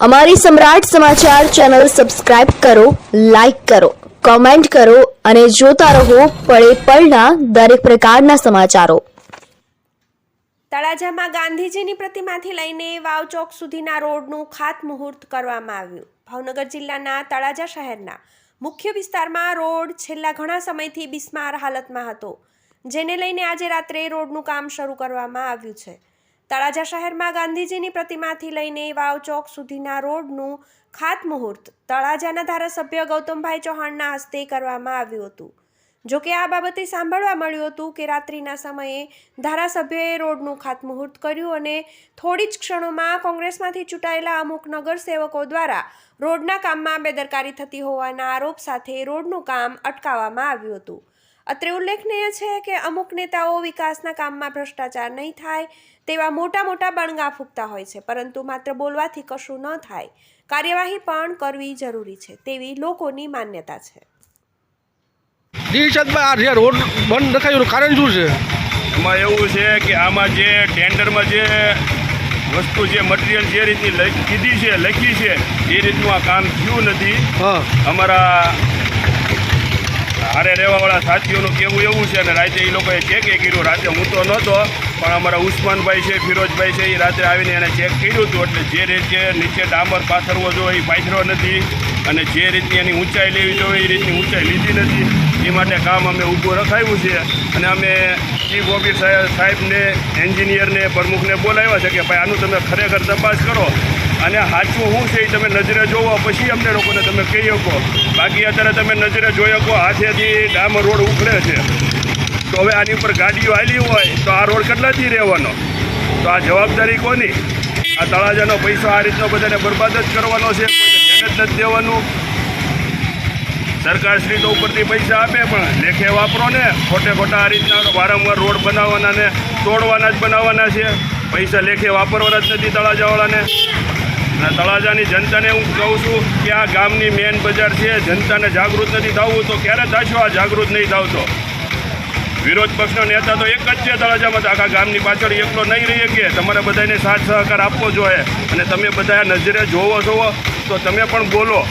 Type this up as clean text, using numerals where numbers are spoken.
અમારી સમ્રાટ સમાચાર ચેનલ સબસ્ક્રાઇબ કરો, લાઇક કરો, કોમેન્ટ કરો અને જોતા રહો પળે પળના દરેક પ્રકારના સમાચારો। તળાજામાં ગાંધીજીની પ્રતિમાથી લઈને વાવ ચોક સુધીના રોડનું ખાતમુહૂર્ત કરવામાં આવ્યું। ભાવનગર જિલ્લાના તળાજા શહેરના મુખ્ય વિસ્તારમાં રોડ છેલ્લા ઘણા સમયથી બિસ્માર હાલતમાં હતો, જેને લઈને આજે રાત્રે રોડનું કામ શરૂ કરવામાં આવ્યું છે। તળાજા શહેરમાં ગાંધીજીની પ્રતિમાથી લઈને વાવ ચોક સુધીના રોડનું ખાતમુહૂર્ત તળાજાના ધારાસભ્ય ગૌતમભાઈ ચૌહાણના હસ્તે કરવામાં આવ્યું હતું। જોકે આ બાબતે સાંભળવા મળ્યું હતું કે રાત્રિના સમયે ધારાસભ્યએ રોડનું ખાતમુહૂર્ત કર્યું અને થોડી જ ક્ષણોમાં કોંગ્રેસમાંથી ચૂંટાયેલા અમુક નગરસેવકો દ્વારા રોડના કામમાં બેદરકારી થતી હોવાના આરોપ સાથે રોડનું કામ અટકાવવામાં આવ્યું હતું। અત્રે ઉલ્લેખનીય છે કે અમુક નેતાઓ વિકાસના કામમાં ભ્રષ્ટાચાર નહીં થાય તેવા મોટા બણગા ફૂંકતા હોય છે, પરંતુ માત્ર બોલવાથી કશું ન થાય, કાર્યવાહી પણ કરવી જરૂરી છે તેવી લોકોની માન્યતા છે। દિલશાદભાઈ, આ રોડ બંધ રખાયું કારણ શું છે? એમાં એવું છે કે આમાં જે ટેન્ડરમાં જે વસ્તુ જે મટીરિયલ જે રીતની કીધી છે, લખી છે એ રીતનું આ કામ થયું નથી। અમારા હારે રહેવાવાળા સાથીઓનું કહેવું એવું છે અને રાતે એ લોકોએ ચેક કર્યું। રાતે હું તો નહોતો, પણ અમારા ઉસ્માનભાઈ છે, ફિરોજભાઈ છે, એ રાત્રે આવીને એને ચેક કર્યું હતું। એટલે જે રીતે નીચે ડામર પાથરવો જોઈએ એ પાથર્યો નથી અને જે રીતની એની ઊંચાઈ લેવી જોઈએ એ રીતની ઊંચાઈ લીધી નથી। એ માટે કામ અમે ઊભું રખાયું છે અને અમે ચીફ ઓફિસર સાહેબને, એન્જિનિયરને, પ્રમુખને બોલાવ્યા છે કે ભાઈ આનું તમે ખરેખર તપાસ કરો અને સાચું શું છે એ તમે નજરે જોવો, પછી અમને લોકોને તમે કહી શકો। બાકી અત્યારે તમે નજરે જોઈ શકો હાથેથી ડામર રોડ ઉખડે છે, તો હવે આની ઉપર ગાડીઓ હાલી હોય તો આ રોડ કેટલાથી રહેવાનો? તો આ જવાબદારી કોની? આ તળાજાનો પૈસો આ રીતનો બધાને બરબાદ જ કરવાનો છે, કોઈને ધ્યાન જ નથી દેવાનું। સરકારશ્રી તો ઉપરથી પૈસા આપે પણ લેખે વાપરો ને, ખોટા આ રીતના વારંવાર રોડ બનાવવાના ને તોડવાના જ બનાવવાના છે, પૈસા લેખે વાપરવાના જ નથી તળાજાવાળાને। અને તળાજાની જનતાને હું કહું છું કે આ ગામની મેન બજાર છે, જનતાને જાગૃત નથી થવું તો ક્યારે થશો? આ જાગૃત નહીં થાવ તો વિરોધ પક્ષનો નેતા તો એક જ છે તળાજામાં, આખા ગામની પાછળ એકલો નહીં રહી શકીએ। તમારે બધાને સાથ સહકાર આપવો જોઈએ અને તમે બધા નજરે જોવો છો તો તમે પણ બોલો